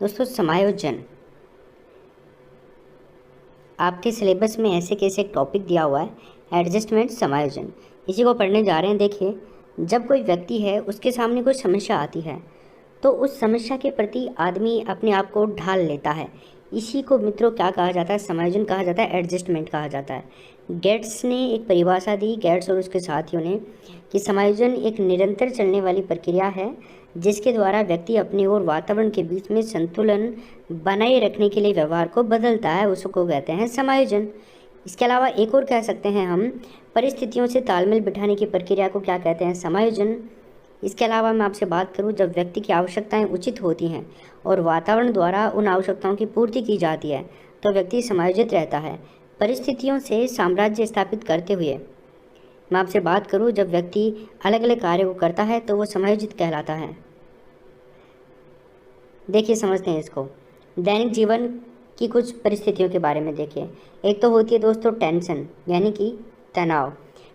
दोस्तों समायोजन आपके सिलेबस में ऐसे कैसे टॉपिक दिया हुआ है एडजस्टमेंट समायोजन, इसी को पढ़ने जा रहे हैं। देखिए, जब कोई व्यक्ति है उसके सामने कोई समस्या आती है तो उस समस्या के प्रति आदमी अपने आप को ढाल लेता है। इसी को मित्रों क्या कहा जाता है? समायोजन कहा जाता है, एडजस्टमेंट कहा जाता है। गेट्स ने एक परिभाषा दी, गेट्स और उसके साथियों ने, कि समायोजन एक निरंतर चलने वाली प्रक्रिया है जिसके द्वारा व्यक्ति अपने और वातावरण के बीच में संतुलन बनाए रखने के लिए व्यवहार को बदलता है, उसको कहते हैं समायोजन। इसके अलावा एक और कह सकते हैं हम, परिस्थितियों से तालमेल बिठाने की प्रक्रिया को क्या कहते हैं? समायोजन। इसके अलावा मैं आपसे बात करूं, जब व्यक्ति की आवश्यकताएं उचित होती हैं और वातावरण द्वारा उन आवश्यकताओं की पूर्ति की जाती है तो व्यक्ति समायोजित रहता है। परिस्थितियों से साम्राज्य स्थापित करते हुए मैं आपसे बात करूं, जब व्यक्ति अलग अलग कार्य को करता है तो वो समायोजित कहलाता है। देखिए, समझते हैं इसको। दैनिक जीवन की कुछ परिस्थितियों के बारे में देखिए। एक तो होती है दोस्तों टेंशन, यानी कि तनाव।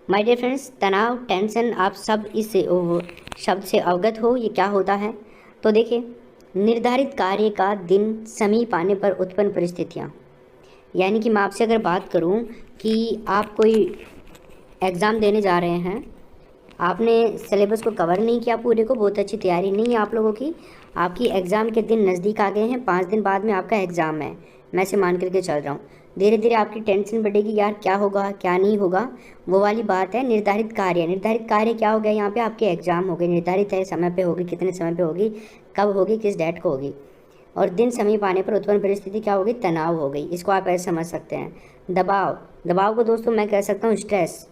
माय डियर फ्रेंड्स, तनाव, टेंशन, आप सब इस शब्द से अवगत हो। ये क्या होता है? तो देखिए, निर्धारित कार्य का दिन समीप आने पर उत्पन्न परिस्थितियाँ। यानी कि मैं आपसे अगर बात करूं कि आप कोई एग्ज़ाम देने जा रहे हैं, आपने सिलेबस को कवर नहीं किया पूरे को, बहुत अच्छी तैयारी नहीं है आप लोगों की, आपकी एग्ज़ाम के दिन नज़दीक आ गए हैं, 5 दिन बाद में आपका एग्ज़ाम है, मैं से मान करके चल रहा हूँ। धीरे धीरे आपकी टेंशन बढ़ेगी, यार क्या होगा क्या नहीं होगा, वो वाली बात है। निर्धारित कार्य, निर्धारित कार्य क्या हो गया यहाँ पे? आपके एग्ज़ाम हो गए, निर्धारित है समय पे होगी, कितने समय पे होगी, कब होगी, किस डेट को होगी। और दिन समीप आने पर उत्पन्न परिस्थिति क्या होगी? तनाव हो गई। इसको आप ऐसे समझ सकते हैं। दबाव, दबाव को दोस्तों मैं कह सकता हूँ स्ट्रेस।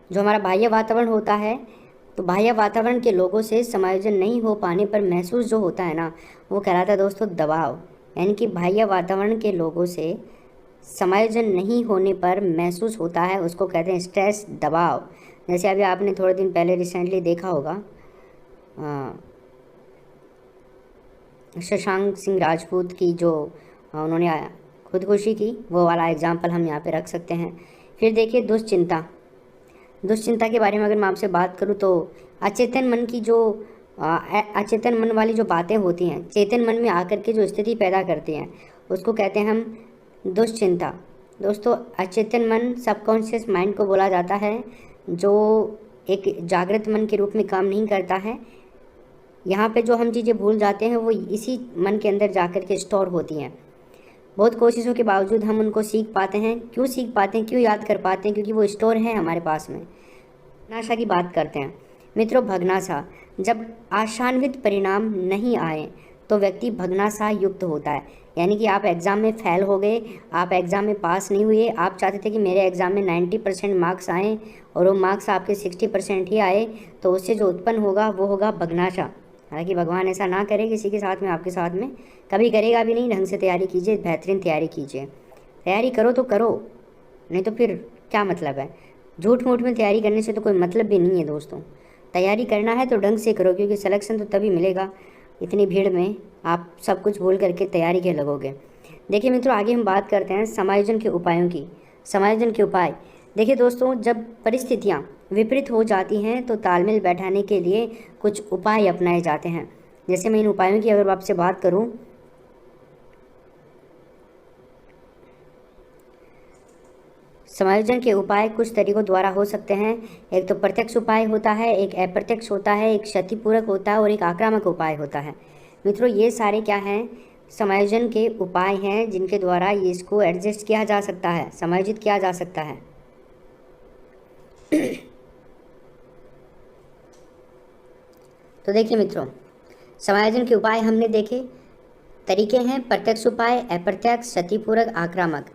जो हमारा बाह्य वातावरण होता है, तो बाह्य वातावरण के लोगों से समायोजन नहीं हो पाने पर महसूस जो होता है ना, वो कहलाता है दोस्तों दबाव। यानी कि बाह्य वातावरण के लोगों से समायोजन नहीं होने पर महसूस होता है, उसको कहते हैं स्ट्रेस, दबाव। जैसे अभी आपने थोड़े दिन पहले रिसेंटली देखा होगा, शशांक सिंह राजपूत की जो उन्होंने खुदकुशी की, वो वाला एग्जाम्पल हम यहाँ पे रख सकते हैं। फिर देखिए दुश्चिंता। दुश्चिंता के बारे में अगर मैं आपसे बात करूँ तो अचेतन मन की जो अचेतन मन वाली जो बातें होती हैं, चेतन मन में आकर के जो स्थिति पैदा करती हैं, उसको कहते हैं हम दुश्चिंता। दोस्तों, अचेतन मन सबकॉन्शियस माइंड को बोला जाता है, जो एक जागृत मन के रूप में काम नहीं करता है। यहाँ पे जो हम चीज़ें भूल जाते हैं वो इसी मन के अंदर जाकर के स्टोर होती हैं। बहुत कोशिशों के बावजूद हम उनको सीख पाते हैं। क्यों सीख पाते हैं, क्यों याद कर पाते हैं? क्योंकि वो स्टोर है हमारे पास में। भग्नाशा की बात करते हैं मित्रों। भग्नाशा, जब आशान्वित परिणाम नहीं आए तो व्यक्ति भग्नाशा युक्त होता है। यानी कि आप एग्ज़ाम में फेल हो गए, आप एग्ज़ाम में पास नहीं हुए, आप चाहते थे कि मेरे एग्ज़ाम में 90% मार्क्स आएँ और वो मार्क्स आपके 60% ही आए, तो उससे जो उत्पन्न होगा वो होगा भग्नाशा। हालांकि भगवान ऐसा ना करे किसी के साथ में, आपके साथ में कभी करेगा भी नहीं। ढंग से तैयारी कीजिए, बेहतरीन तैयारी कीजिए। तैयारी करो तो करो, नहीं तो फिर क्या मतलब है? झूठ मूठ में तैयारी करने से तो कोई मतलब भी नहीं है दोस्तों। तैयारी करना है तो ढंग से करो, क्योंकि सिलेक्शन तो तभी मिलेगा। इतनी भीड़ में आप सब कुछ भूल करके तैयारी के लगोगे। देखिए मित्रों, आगे हम बात करते हैं समायोजन के उपायों की। समायोजन के उपाय देखिए दोस्तों, जब परिस्थितियाँ विपरीत हो जाती हैं तो तालमेल बैठाने के लिए कुछ उपाय अपनाए जाते हैं। जैसे मैं इन उपायों की अगर आपसे बात करूं, समायोजन के उपाय कुछ तरीकों द्वारा हो सकते हैं। एक तो प्रत्यक्ष उपाय होता है, एक अप्रत्यक्ष होता है, एक क्षतिपूरक होता है और एक आक्रामक उपाय होता है। मित्रों, ये सारे क्या हैं? समायोजन के उपाय हैं जिनके द्वारा इसको एडजस्ट किया जा सकता है, समायोजित किया जा सकता है। तो देखिए मित्रों, समायोजन के उपाय हमने देखे, तरीके हैं प्रत्यक्ष उपाय, अप्रत्यक्ष, क्षतिपूरक, आक्रामक।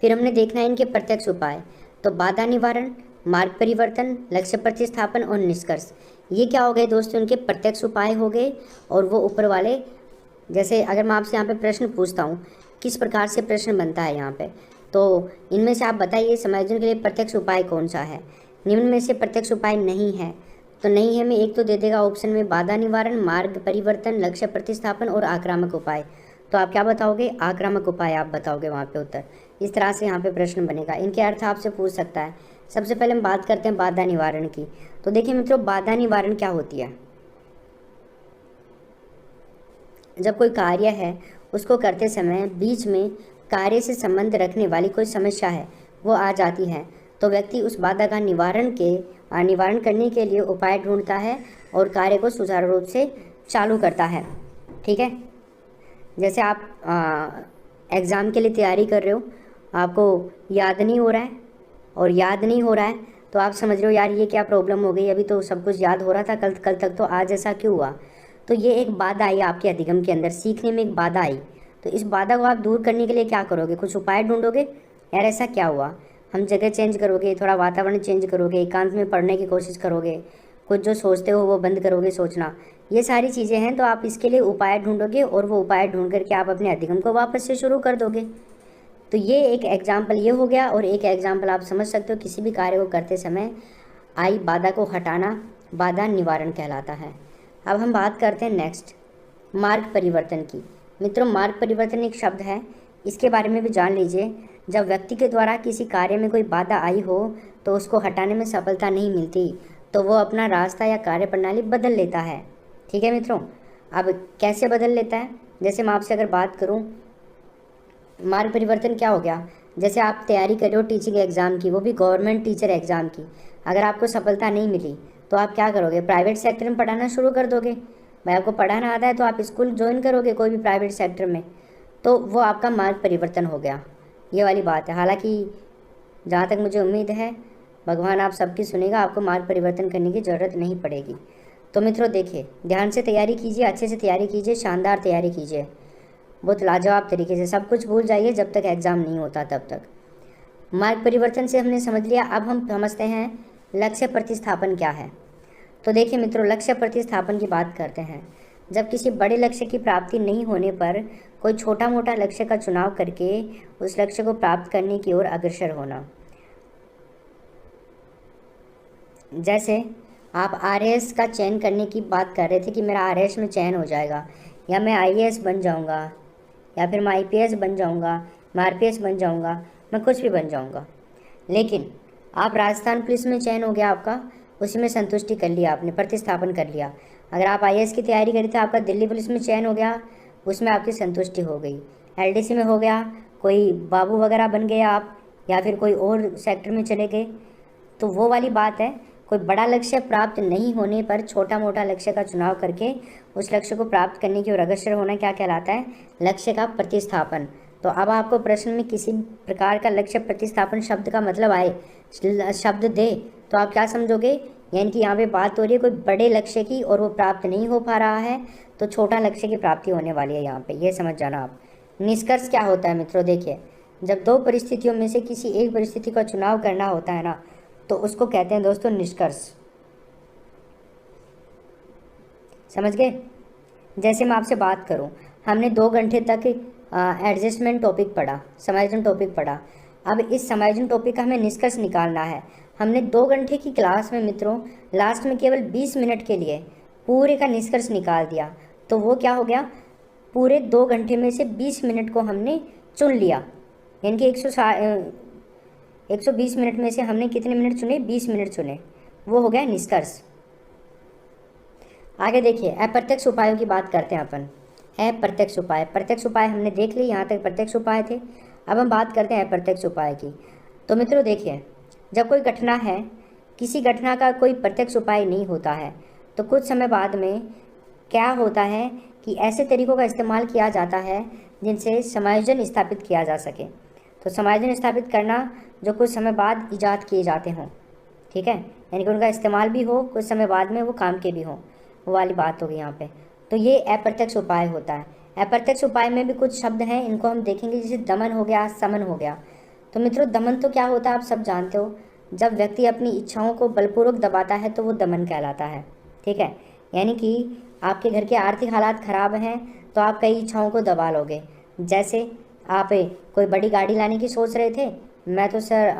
फिर हमने देखना है इनके प्रत्यक्ष उपाय। तो बाधा निवारण, मार्ग परिवर्तन, लक्ष्य प्रतिस्थापन और निष्कर्ष, ये क्या हो गए दोस्तों? इनके प्रत्यक्ष उपाय हो गए। और वो ऊपर वाले, जैसे अगर मैं आपसे यहाँ पे प्रश्न पूछता हूँ, किस प्रकार से प्रश्न बनता है यहाँ पे, तो इनमें से आप बताइए समायोजन के लिए प्रत्यक्ष उपाय कौन सा है? निम्न में से प्रत्यक्ष उपाय नहीं है, तो नहीं है में एक तो दे देगा ऑप्शन में बाधा निवारण, मार्ग परिवर्तन, लक्ष्य प्रतिस्थापन और आक्रामक उपाय। तो आप क्या बताओगे? आक्रामक उपाय आप बताओगे वहाँ पे उत्तर। इस तरह से यहाँ पे प्रश्न बनेगा। इनके अर्थ आपसे पूछ सकता है। सबसे पहले हम बात करते हैं बाधा निवारण की। तो देखिए मित्रों, बाधा निवारण क्या होती है? जब कोई कार्य है उसको करते समय बीच में कार्य से संबंध रखने वाली कोई समस्या है वो आ जाती है, तो व्यक्ति उस बाधा का निवारण करने के लिए उपाय ढूंढता है और कार्य को सुचारू रूप से चालू करता है। ठीक है, जैसे आप एग्ज़ाम के लिए तैयारी कर रहे हो, आपको याद नहीं हो रहा है और याद नहीं हो रहा है तो आप समझ रहे हो यार ये क्या प्रॉब्लम हो गई, अभी तो सब कुछ याद हो रहा था कल तक, तो आज ऐसा क्यों हुआ। तो ये एक बाधा आई आपके अधिगम के अंदर, सीखने में एक बाधा आई। तो इस बाधा को आप दूर करने के लिए क्या करोगे, कुछ उपाय ढूंढोगे, यार ऐसा क्या हुआ। हम जगह चेंज करोगे, थोड़ा वातावरण चेंज करोगे, एकांत में पढ़ने की कोशिश करोगे, कुछ जो सोचते हो वो बंद करोगे सोचना, ये सारी चीज़ें हैं। तो आप इसके लिए उपाय ढूंढोगे और वो उपाय ढूंढ करके आप अपने अधिगम को वापस से शुरू कर दोगे। तो ये एक एग्जाम्पल ये हो गया, और एक एग्जाम्पल आप समझ सकते हो किसी भी कार्य को करते समय आई बाधा को हटाना बाधा निवारण कहलाता है। अब हम बात करते हैं नेक्स्ट मार्ग परिवर्तन की। मित्रों, मार्ग परिवर्तन एक शब्द है, इसके बारे में भी जान लीजिए। जब व्यक्ति के द्वारा किसी कार्य में कोई बाधा आई हो तो उसको हटाने में सफलता नहीं मिलती तो वो अपना रास्ता या कार्य प्रणाली बदल लेता है। ठीक है मित्रों, अब कैसे बदल लेता है, जैसे मैं आपसे अगर बात करूं, मार्ग परिवर्तन क्या हो गया, जैसे आप तैयारी कर रहे हो टीचिंग एग्ज़ाम की, वो भी गवर्नमेंट टीचर एग्ज़ाम की। अगर आपको सफलता नहीं मिली तो आप क्या करोगे, प्राइवेट सेक्टर में पढ़ाना शुरू कर दोगे। भाई आपको पढ़ाना आता है तो आप स्कूल ज्वाइन करोगे कोई भी प्राइवेट सेक्टर में, तो वो आपका मार्ग परिवर्तन हो गया। ये वाली बात है। हालांकि जहाँ तक मुझे उम्मीद है भगवान आप सबकी सुनेगा, आपको मार्ग परिवर्तन करने की ज़रूरत नहीं पड़ेगी। तो मित्रों देखिए, ध्यान से तैयारी कीजिए, अच्छे से तैयारी कीजिए, शानदार तैयारी कीजिए, बहुत लाजवाब तरीके से। सब कुछ भूल जाइए जब तक एग्ज़ाम नहीं होता तब तक। मार्ग परिवर्तन से हमने समझ लिया, अब हम समझते हैं लक्ष्य प्रतिस्थापन क्या है। तो देखिए मित्रों, लक्ष्य प्रतिस्थापन की बात करते हैं। जब किसी बड़े लक्ष्य की प्राप्ति नहीं होने पर कोई छोटा मोटा लक्ष्य का चुनाव करके उस लक्ष्य को प्राप्त करने की ओर अग्रसर होना। जैसे आप आरएएस का चयन करने की बात कर रहे थे कि मेरा आरएएस में चयन हो जाएगा, या मैं आईएएस बन जाऊंगा, या फिर मैं आईपीएस बन जाऊंगा, मैं आरपीएस बन जाऊंगा, मैं कुछ भी बन जाऊंगा। लेकिन आप राजस्थान पुलिस में चयन हो गया आपका, उसी में संतुष्टि कर लिया आपने, प्रतिस्थापन कर लिया। अगर आप आईएएस की तैयारी करी तो आपका दिल्ली पुलिस में चयन हो गया, उसमें आपकी संतुष्टि हो गई। एलडीसी में हो गया, कोई बाबू वगैरह बन गए आप, या फिर कोई और सेक्टर में चले गए, तो वो वाली बात है। कोई बड़ा लक्ष्य प्राप्त नहीं होने पर छोटा मोटा लक्ष्य का चुनाव करके उस लक्ष्य को प्राप्त करने की ओर अग्रसर होना क्या कहलाता है, लक्ष्य का प्रतिस्थापन। तो अब आपको प्रश्न में किसी प्रकार का लक्ष्य प्रतिस्थापन शब्द का मतलब आए, शब्द दे, तो आप क्या समझोगे, यानी कि यहाँ पे बात हो रही है कोई बड़े लक्ष्य की और वो प्राप्त नहीं हो पा रहा है, तो छोटा लक्ष्य की प्राप्ति होने वाली है यहाँ पे, ये समझ जाना आप। निष्कर्ष क्या होता है मित्रों, देखिए, जब दो परिस्थितियों में से किसी एक परिस्थिति का चुनाव करना होता है ना, तो उसको कहते हैं दोस्तों निष्कर्ष। समझ गए। जैसे मैं आपसे बात करूं, हमने 2 घंटे तक एडजस्टमेंट टॉपिक पढ़ा, समायोजन टॉपिक पढ़ा। अब इस समायोजन टॉपिक का हमें निष्कर्ष निकालना है। हमने 2 घंटे की क्लास में मित्रों लास्ट में केवल 20 मिनट के लिए पूरे का निष्कर्ष निकाल दिया, तो वो क्या हो गया, पूरे 2 घंटे में से 20 मिनट को हमने चुन लिया, यानी कि 120 मिनट में से हमने कितने मिनट चुने, 20 मिनट चुने, वो हो गया निष्कर्ष। आगे देखिए, अप्रत्यक्ष उपायों की बात करते हैं अपन। अप्रत्यक्ष उपाय, प्रत्यक्ष उपाय हमने देख लिए, यहाँ तक प्रत्यक्ष उपाय थे। अब हम बात करते हैं अप्रत्यक्ष उपाय की। तो मित्रों देखिए, जब कोई घटना है, किसी घटना का कोई प्रत्यक्ष उपाय नहीं होता है, तो कुछ समय बाद में क्या होता है कि ऐसे तरीकों का इस्तेमाल किया जाता है जिनसे समायोजन स्थापित किया जा सके। तो समायोजन स्थापित करना जो कुछ समय बाद ईजाद किए जाते हों, ठीक है, यानी कि उनका इस्तेमाल भी हो, कुछ समय बाद में वो काम के भी हों, वो वाली बात होगी यहाँ पे। तो ये अप्रत्यक्ष उपाय होता है। अप्रत्यक्ष उपाय में भी कुछ शब्द हैं, इनको हम देखेंगे, जैसे दमन हो गया, समन हो गया। तो मित्रों दमन तो क्या होता है आप सब जानते हो, जब व्यक्ति अपनी इच्छाओं को बलपूर्वक दबाता है तो वो दमन कहलाता है, ठीक है। यानी कि आपके घर के आर्थिक हालात ख़राब हैं तो आप कई इच्छाओं को दबा लोगे। जैसे आप कोई बड़ी गाड़ी लाने की सोच रहे थे, मैं तो सर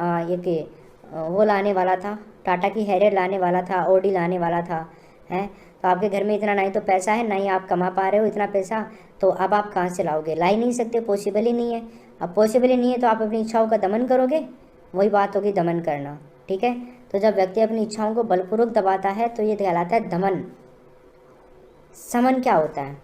वो लाने वाला था, टाटा की हैरियर लाने वाला था, ऑडी लाने वाला था, हैं, तो आपके घर में इतना नहीं तो पैसा है, नहीं आप कमा पा रहे हो इतना पैसा, तो अब आप कहाँ से लाओगे, ला ही नहीं सकते, पॉसिबल ही नहीं है। अब पॉसिबल ही नहीं है तो आप अपनी इच्छाओं का दमन करोगे, वही बात होगी दमन करना, ठीक है। तो जब व्यक्ति अपनी इच्छाओं को बलपूर्वक दबाता है तो ये कहलाता है दमन। समन क्या होता है,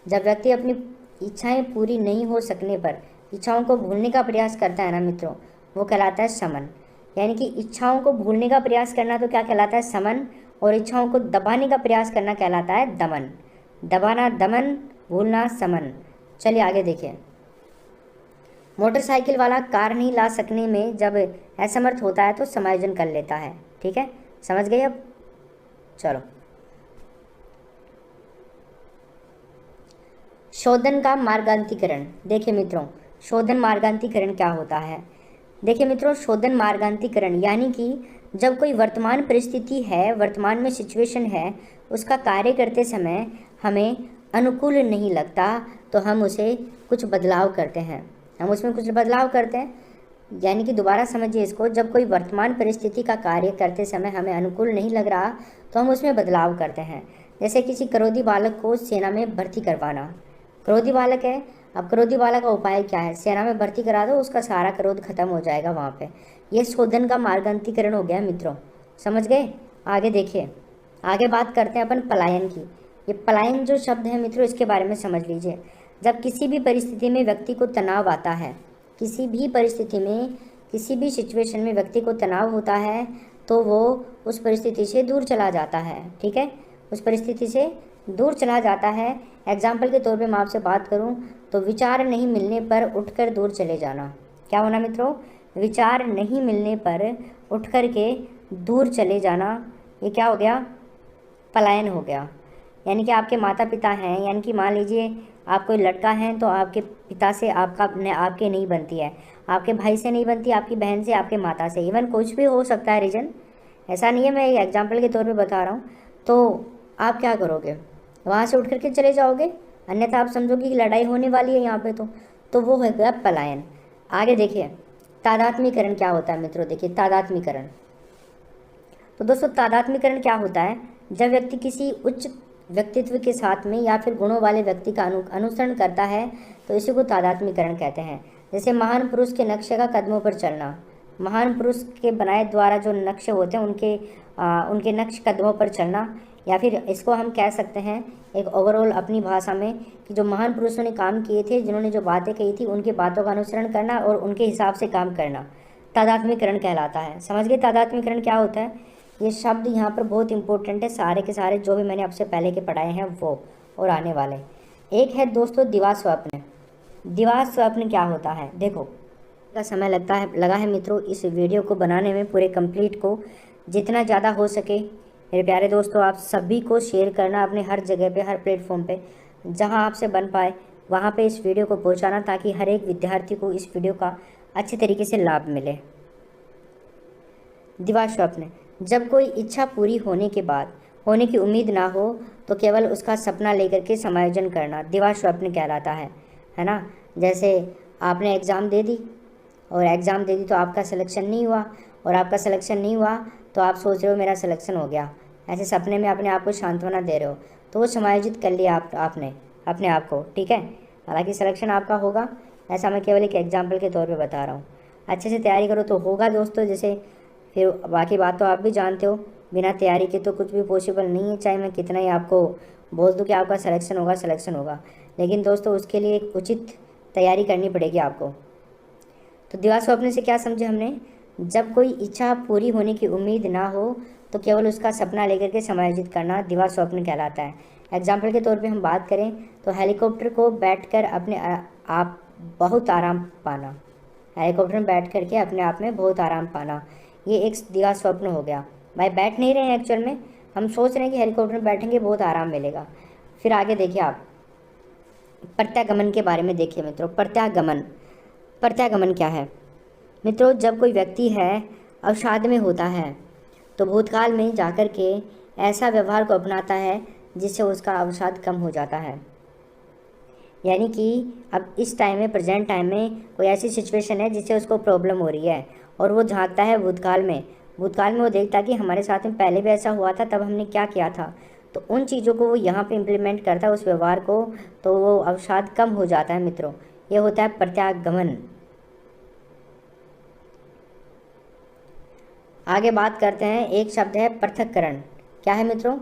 जब व्यक्ति अपनी इच्छाएं पूरी नहीं हो सकने पर इच्छाओं को भूलने का प्रयास करता है ना मित्रों, वो कहलाता है समन। यानी कि इच्छाओं को भूलने का प्रयास करना तो क्या कहलाता है, समन, और इच्छाओं को दबाने का प्रयास करना कहलाता है दमन। दबाना दमन, भूलना समन। चलिए आगे देखिए। मोटरसाइकिल वाला कार नहीं ला सकने में जब असमर्थ होता है तो समायोजन कर लेता है। ठीक है, समझ गए अब। चलो, शोधन का मार्गांतीकरण। देखिए मित्रों, शोधन मार्गांतीकरण क्या होता है। देखिए मित्रों, शोधन मार्गांतीकरण यानी कि जब कोई वर्तमान परिस्थिति है, वर्तमान में सिचुएशन है, उसका कार्य करते समय हमें अनुकूल नहीं लगता तो हम उसे कुछ बदलाव करते हैं, हम उसमें कुछ बदलाव करते हैं। यानी कि दोबारा समझिए इसको, जब कोई वर्तमान परिस्थिति का कार्य करते समय हमें अनुकूल नहीं लग रहा तो हम उसमें बदलाव करते हैं। जैसे किसी क्रोधी बालक को सेना में भर्ती करवाना। क्रोधी बालक है, अब क्रोधी बालक का उपाय क्या है, सेना में भर्ती करा दो, उसका सारा क्रोध खत्म हो जाएगा वहाँ पे। ये शोधन का मार्गांतीकरण हो गया मित्रों, समझ गए। आगे देखिए, आगे बात करते हैं अपन पलायन की। ये पलायन जो शब्द है मित्रों, इसके बारे में समझ लीजिए। जब किसी भी परिस्थिति में व्यक्ति को तनाव आता है, किसी भी परिस्थिति में, किसी भी सिचुएशन में व्यक्ति को तनाव होता है तो वो उस परिस्थिति से दूर चला जाता है। ठीक है, उस परिस्थिति से दूर चला जाता है। एग्जाम्पल के तौर पे मैं आपसे बात करूं तो विचार नहीं मिलने पर उठकर दूर चले जाना। क्या होना मित्रों, विचार नहीं मिलने पर उठ कर के दूर चले जाना, ये क्या हो गया, पलायन हो गया। यानी कि आपके माता पिता हैं, यानी कि मान लीजिए आप कोई लड़का हैं तो आपके पिता से आपके नहीं बनती है, आपके भाई से नहीं बनती, आपकी बहन से, आपके माता से, इवन कुछ भी हो सकता है रीज़न, ऐसा नहीं है, मैं एग्जाम्पल के तौर पे बता रहा हूँ। तो आप क्या करोगे, वहाँ से उठ करके चले जाओगे, अन्यथा आप समझोगे कि लड़ाई होने वाली है यहाँ पे। तो वो हो गया पलायन। आगे देखिए, तादात्म्यकरण क्या होता है मित्रों। देखिए तादात्म्यकरण, तो दोस्तों तादात्म्यकरण क्या होता है, जब व्यक्ति किसी उच्च व्यक्तित्व के साथ में या फिर गुणों वाले व्यक्ति का अनुसरण करता है तो इसी को तादात्म्यकरण कहते हैं। जैसे महान पुरुष के नक्शे का कदमों पर चलना, महान पुरुष के बनाए द्वारा जो नक्शे होते हैं उनके नक्श कदमों पर चलना, या फिर इसको हम कह सकते हैं एक ओवरऑल अपनी भाषा में कि जो महान पुरुषों ने काम किए थे, जिन्होंने जो बातें कही थी, उनकी बातों का अनुसरण करना और उनके हिसाब से काम करना तादात्म्यकरण कहलाता है। समझ गए तादात्म्यकरण क्या होता है। ये शब्द यहाँ पर बहुत इंपॉर्टेंट है, सारे के सारे जो भी मैंने आपसे पहले के पढ़ाए हैं वो और आने वाले। एक है दोस्तों दिवा स्वप्न। दिवा स्वप्न क्या होता है, देखो का समय लगा है मित्रों इस वीडियो को बनाने में, पूरे कंप्लीट को जितना ज़्यादा हो सके मेरे प्यारे दोस्तों आप सभी को शेयर करना अपने हर जगह पे, हर प्लेटफॉर्म पे जहां आपसे बन पाए वहां पे इस वीडियो को पहुंचाना, ताकि हर एक विद्यार्थी को इस वीडियो का अच्छे तरीके से लाभ मिले। दिवा स्वप्न, जब कोई इच्छा पूरी होने के बाद होने की उम्मीद ना हो तो केवल उसका सपना लेकर के समायोजन करना दिवा स्वप्न कहलाता है ना। जैसे आपने एग्ज़ाम दे दी और एग्ज़ाम दे दी तो आपका सिलेक्शन नहीं हुआ, और आपका सिलेक्शन नहीं हुआ तो आप सोच रहे हो मेरा सिलेक्शन हो गया, ऐसे सपने में अपने आप को सांत्वना दे रहे हो, तो वो समायोजित कर लिया आपने अपने आप को। ठीक है, हालांकि सिलेक्शन आपका होगा, ऐसा मैं केवल एक एग्जाम्पल के तौर पे बता रहा हूँ। अच्छे से तैयारी करो तो होगा दोस्तों। जैसे फिर बाकी बात तो आप भी जानते हो, बिना तैयारी के तो कुछ भी पॉसिबल नहीं है, चाहे मैं कितना ही आपको बोल दूँ कि आपका सिलेक्शन होगा, लेकिन दोस्तों उसके लिए एक उचित तैयारी करनी पड़ेगी आपको। तो दिवा स्वप्न से क्या समझे हमने, जब कोई इच्छा पूरी होने की उम्मीद ना हो तो केवल उसका सपना लेकर के समायोजित करना दिवा स्वप्न कहलाता है। एग्जाम्पल के तौर पे हम बात करें तो हेलीकॉप्टर को बैठकर अपने आप बहुत आराम पाना, हेलीकॉप्टर में बैठ करके अपने आप में बहुत आराम पाना, ये एक दिवा स्वप्न हो गया। भाई बैठ नहीं रहे हैं एक्चुअल में, हम सोच रहे हैं कि हेलीकॉप्टर में बैठेंगे बहुत आराम मिलेगा। फिर आगे देखिए आप प्रत्यागमन के बारे में देखिए मित्रों। प्रत्यागमन क्या है मित्रों, जब कोई व्यक्ति है अवसाद में होता है तो भूतकाल में जाकर के ऐसा व्यवहार को अपनाता है जिससे उसका अवसाद कम हो जाता है। यानी कि अब इस टाइम में, प्रेजेंट टाइम में कोई ऐसी सिचुएशन है जिससे उसको प्रॉब्लम हो रही है और वो झांकता है भूतकाल में वो देखता है कि हमारे साथ में पहले भी ऐसा हुआ था, तब हमने क्या किया था, तो उन चीज़ों को वो यहाँ पे इम्प्लीमेंट करता है उस व्यवहार को, तो वो अवसाद कम हो जाता है मित्रों। ये होता है प्रत्यागमन। आगे बात करते हैं, एक शब्द है पृथक्करण। क्या है मित्रों,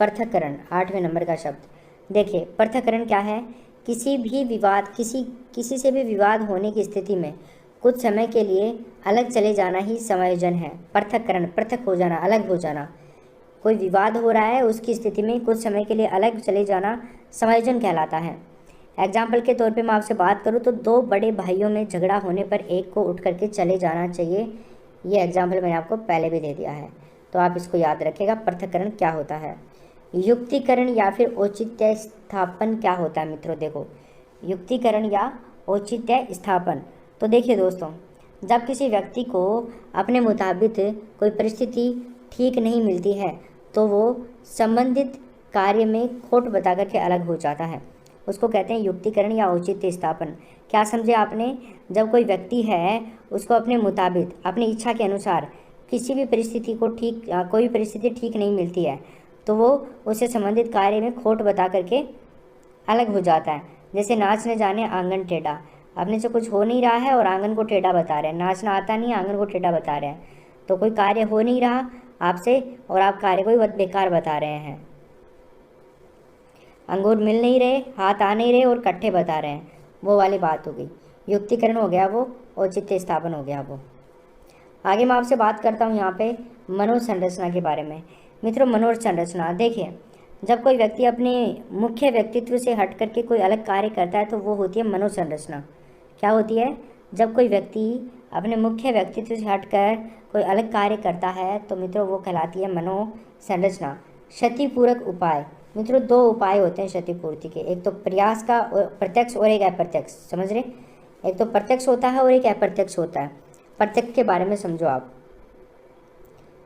पृथक्करण, 8वें नंबर का शब्द। देखिए पृथक्करण क्या है, किसी भी विवाद किसी से भी विवाद होने की स्थिति में कुछ समय के लिए अलग चले जाना ही समायोजन है। पृथक्करण, पृथक हो जाना, अलग हो जाना। कोई विवाद हो रहा है, उसकी स्थिति में कुछ समय के लिए अलग चले जाना समायोजन कहलाता है। एग्जाम्पल के तौर पे मैं आपसे बात करूँ तो दो बड़े भाइयों में झगड़ा होने पर एक को उठ करके चले जाना चाहिए। ये एग्जाम्पल मैंने आपको पहले भी दे दिया है, तो आप इसको याद रखिएगा। पृथक्करण क्या होता है। युक्तिकरण या फिर औचित्य स्थापन क्या होता है मित्रों, देखो युक्तिकरण या औचित्य स्थापन। तो देखिए दोस्तों, जब किसी व्यक्ति को अपने मुताबिक कोई परिस्थिति ठीक नहीं मिलती है तो वो संबंधित कार्य में खोट बता करके अलग हो जाता है, उसको कहते हैं युक्तिकरण या औचित्य स्थापन। क्या समझे आपने, जब कोई व्यक्ति है उसको अपने मुताबिक अपनी इच्छा के अनुसार किसी भी परिस्थिति को कोई परिस्थिति ठीक नहीं मिलती है तो वो उससे संबंधित कार्य में खोट बता करके अलग हो जाता है। जैसे नाच न जाने आंगन टेढ़ा, अपने से कुछ हो नहीं रहा है और आंगन को टेढ़ा बता रहे हैं। नाचना आता नहीं, आंगन को टेढ़ा बता रहे हैं, तो कोई कार्य हो नहीं रहा आपसे और आप कार्य को ही बेकार बता रहे हैं। अंगूर मिल नहीं रहे, हाथ आ नहीं रहे और कट्ठे बता रहे हैं, वो वाली बात हो गई। युक्तिकरण हो गया वो, औचित्य स्थापन हो गया वो। आगे मैं आपसे बात करता हूँ यहाँ पे मनोसंरचना के बारे में। मित्रों मनोसंरचना, देखिए जब कोई व्यक्ति अपने मुख्य व्यक्तित्व से हट करके कोई अलग कार्य करता है तो वो होती है मनोसंरचना। क्या होती है, जब कोई व्यक्ति अपने मुख्य व्यक्तित्व से हटकर कोई अलग कार्य करता है तो मित्रों वो कहलाती है मनोसंरचना। क्षतिपूरक उपाय, मित्रों दो उपाय होते हैं क्षतिपूर्ति के, एक तो प्रयास का प्रत्यक्ष और एक अप्रत्यक्ष, समझ रहे। एक तो प्रत्यक्ष होता है और एक अप्रत्यक्ष होता है। प्रत्यक्ष के बारे में समझो आप,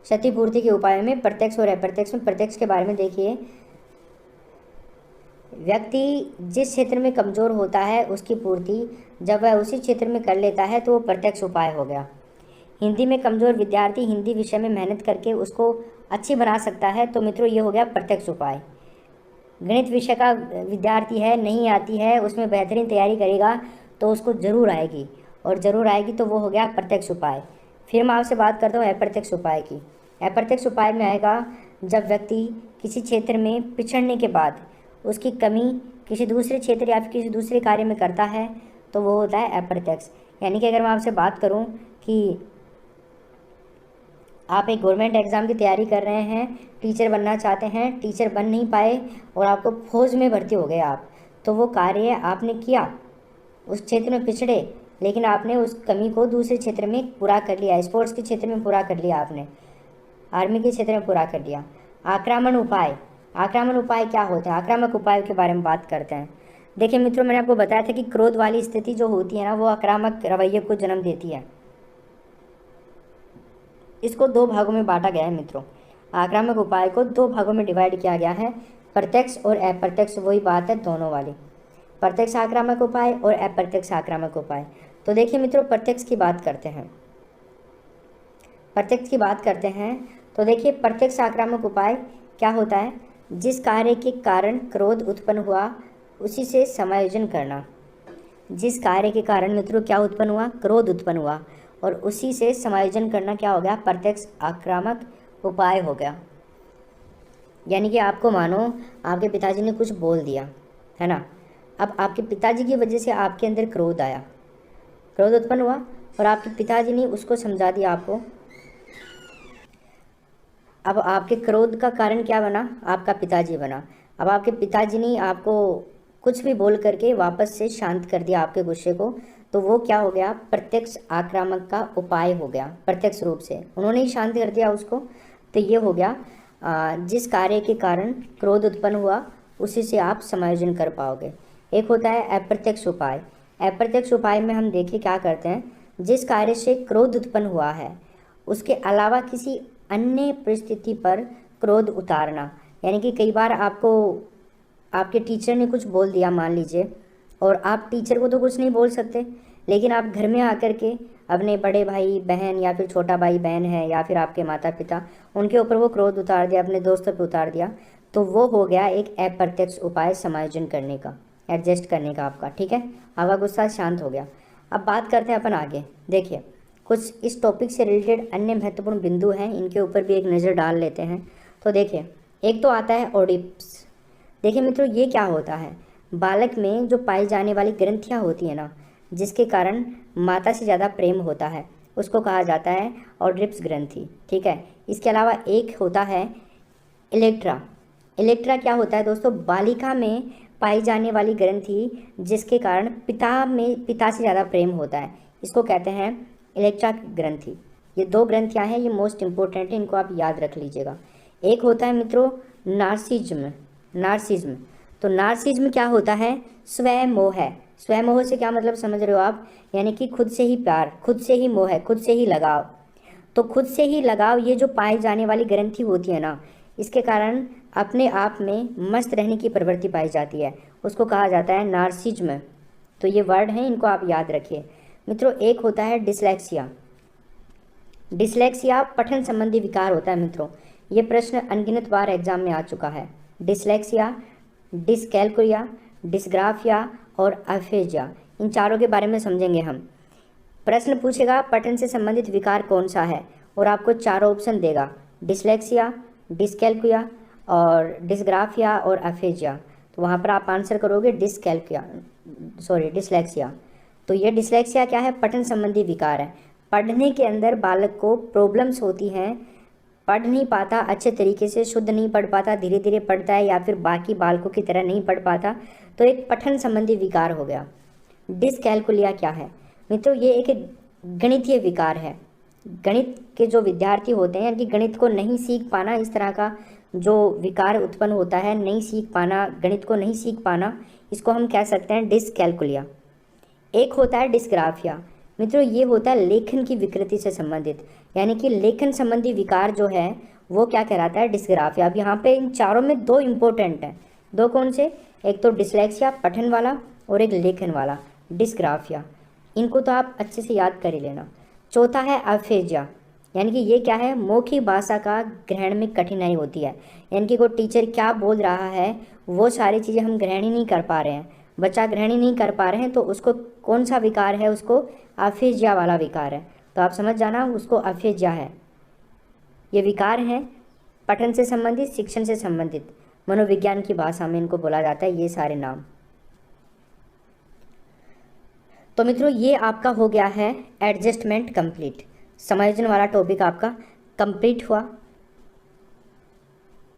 क्षतिपूर्ति के उपायों में प्रत्यक्ष और अप्रत्यक्ष में। प्रत्यक्ष के बारे में देखिए, व्यक्ति जिस क्षेत्र में कमज़ोर होता है उसकी पूर्ति जब वह उसी क्षेत्र में कर लेता है तो वो प्रत्यक्ष उपाय हो गया। हिंदी में कमज़ोर विद्यार्थी हिंदी विषय में मेहनत करके उसको अच्छी बना सकता है तो मित्रों ये हो गया प्रत्यक्ष उपाय। गणित विषय का विद्यार्थी है, नहीं आती है, उसमें बेहतरीन तैयारी करेगा तो उसको ज़रूर आएगी, और ज़रूर आएगी तो वो हो गया प्रत्यक्ष उपाय। फिर मैं आपसे बात करता हूँ अप्रत्यक्ष उपाय की। अप्रत्यक्ष उपाय में आएगा जब व्यक्ति किसी क्षेत्र में पिछड़ने के बाद उसकी कमी किसी दूसरे क्षेत्र या फिर किसी दूसरे कार्य में करता है तो वो होता है अप्रत्यक्ष। यानी कि अगर मैं आपसे बात करूं कि आप एक गवर्नमेंट एग्ज़ाम की तैयारी कर रहे हैं, टीचर बनना चाहते हैं, टीचर बन नहीं पाए और आपको फौज में भर्ती हो गए आप, तो वो कार्य आपने किया, उस क्षेत्र में पिछड़े लेकिन आपने उस कमी को दूसरे क्षेत्र में पूरा कर लिया, स्पोर्ट्स के क्षेत्र में पूरा कर लिया, आपने आर्मी के क्षेत्र में पूरा कर लिया। आक्रामण उपाय, आक्रामण उपाय क्या होते हैं, आक्रामक उपायों के बारे में बात करते हैं। देखिए मित्रों, मैंने आपको बताया था कि क्रोध वाली स्थिति जो होती है ना वो आक्रामक रवैये को जन्म देती है। इसको दो भागों में बांटा गया है मित्रों। आक्रामक उपाय को दो भागों में डिवाइड किया गया है, प्रत्यक्ष और अप्रत्यक्ष, वही बात है दोनों वाली, प्रत्यक्ष आक्रामक उपाय और अप्रत्यक्ष आक्रामक उपाय। तो देखिए मित्रों, प्रत्यक्ष की बात करते हैं। प्रत्यक्ष की बात करते हैं तो देखिए प्रत्यक्ष आक्रामक उपाय क्या होता है, जिस कार्य के कारण क्रोध उत्पन्न हुआ उसी से समायोजन करना। जिस कार्य के कारण मित्रों क्या उत्पन्न हुआ, क्रोध उत्पन्न हुआ, और उसी से समायोजन करना क्या हो गया, प्रत्यक्ष आक्रामक उपाय हो गया। यानी कि आपको मानो आपके पिताजी ने कुछ बोल दिया है ना, अब आपके पिताजी की वजह से आपके अंदर क्रोध आया, क्रोध उत्पन्न हुआ और आपके पिताजी ने उसको समझा दिया आपको। अब आपके क्रोध का कारण क्या बना, आपका पिताजी बना। अब आपके पिताजी ने आपको कुछ भी बोल करके वापस से शांत कर दिया आपके गुस्से को, तो वो क्या हो गया, प्रत्यक्ष आक्रामक का उपाय हो गया। प्रत्यक्ष रूप से उन्होंने ही शांत कर दिया उसको, तो ये हो गया जिस कार्य के कारण क्रोध उत्पन्न हुआ उसी से आप समायोजन कर पाओगे। एक होता है अप्रत्यक्ष उपाय। अप्रत्यक्ष उपाय में हम देखिए क्या करते हैं, जिस कार्य से क्रोध उत्पन्न हुआ है उसके अलावा किसी अन्य परिस्थिति पर क्रोध उतारना। यानी कि कई बार आपको आपके टीचर ने कुछ बोल दिया मान लीजिए, और आप टीचर को तो कुछ नहीं बोल सकते, लेकिन आप घर में आकर के अपने बड़े भाई बहन या फिर छोटा भाई बहन है या फिर आपके माता पिता, उनके ऊपर वो क्रोध उतार दिया, अपने दोस्तों पे उतार दिया, तो वो हो गया एक अप्रत्यक्ष उपाय समायोजन करने का, एडजस्ट करने का आपका। ठीक है, आपका गुस्सा शांत हो गया। अब बात करते हैं अपन आगे। देखिए कुछ इस टॉपिक से रिलेटेड अन्य महत्वपूर्ण बिंदु हैं, इनके ऊपर भी एक नज़र डाल लेते हैं। तो देखिए, एक तो आता है ओडिप्स। देखिए मित्रों, ये क्या होता है, बालक में जो पाई जाने वाली ग्रंथियाँ होती हैं ना, जिसके कारण माता से ज़्यादा प्रेम होता है, उसको कहा जाता है ऑड्रिप्स ग्रंथि। ठीक है, इसके अलावा एक होता है इलेक्ट्रा। इलेक्ट्रा क्या होता है दोस्तों, बालिका में पाई जाने वाली ग्रंथि जिसके कारण पिता से ज़्यादा प्रेम होता है, इसको कहते हैं इलेक्ट्रा ग्रंथि। ये दो ग्रंथियाँ हैं, ये मोस्ट इंपॉर्टेंट है, इनको आप याद रख लीजिएगा। एक होता है मित्रों नार्सिज्म। तो नार्सिज्म क्या होता है, स्वमोह है। स्वमोह से क्या मतलब समझ रहे हो आप, यानी कि खुद से ही प्यार, खुद से ही मोह, खुद से ही लगाव। तो खुद से ही लगाव, ये जो पाई जाने वाली ग्रंथि होती है ना, इसके कारण अपने आप में मस्त रहने की प्रवृत्ति पाई जाती है, उसको कहा जाता है नार्सिज्म। तो ये वर्ड हैं, इनको आप याद रखिए मित्रों। एक होता है डिसलेक्सिया। डिसलेक्सिया पठन संबंधी विकार होता है मित्रों, ये प्रश्न अनगिनत बार एग्जाम में आ चुका है। डिसलेक्सिया, डिसकैल्कुलिया, डिस्ग्राफिया और अफेजिया, इन चारों के बारे में समझेंगे हम। प्रश्न पूछेगा पठन से संबंधित विकार कौन सा है, और आपको चारों ऑप्शन देगा, डिसलेक्सिया, डिसकैल्कुलिया और डिस्ग्राफिया और अफेजिया। तो वहाँ पर आप आंसर करोगे डिसलेक्सिया। तो ये डिसलेक्सिया क्या है, पठन संबंधी विकार है। पढ़ने के अंदर बालक को प्रॉब्लम्स होती हैं, पढ़ नहीं पाता अच्छे तरीके से, शुद्ध नहीं पढ़ पाता, धीरे धीरे पढ़ता है, या फिर बाकी बालकों की तरह नहीं पढ़ पाता, तो एक पठन संबंधी विकार हो गया। डिसकैल्कुलिया क्या है मित्रों, ये एक गणितीय विकार है। गणित के जो विद्यार्थी होते हैं, यानी कि गणित को नहीं सीख पाना, इस तरह का जो विकार उत्पन्न होता है, नहीं सीख पाना, गणित को नहीं सीख पाना, इसको हम कह सकते हैं डिसकैल्कुलिया। एक होता है डिस्ग्राफिया। मित्रों, ये होता है लेखन की विकृति से संबंधित, यानी कि लेखन संबंधी विकार जो है वो क्या कहलाता है, डिस्ग्राफिया। अब यहाँ पे इन चारों में दो इम्पोर्टेंट हैं। दो कौन से, एक तो डिसलेक्सिया पठन वाला और एक लेखन वाला डिस्ग्राफिया। इनको तो आप अच्छे से याद कर ही लेना। चौथा है अफेजिया, यानी कि ये क्या है, मौखिक भाषा का ग्रहण में कठिनाई होती है, यानी कि कोई टीचर क्या बोल रहा है वो सारी चीज़ें हम ग्रहण ही नहीं कर पा रहे हैं, बच्चा ग्रहण ही नहीं कर पा रहे हैं, तो उसको कौन सा विकार है, उसको अफेजिया वाला विकार है। तो आप समझ जाना, उसको अफेजिया है। ये विकार हैं पठन से संबंधित, शिक्षण से संबंधित, मनोविज्ञान की भाषा में इनको बोला जाता है, ये सारे नाम। तो मित्रों, ये आपका हो गया है एडजस्टमेंट कंप्लीट। समायोजन वाला टॉपिक आपका कंप्लीट हुआ।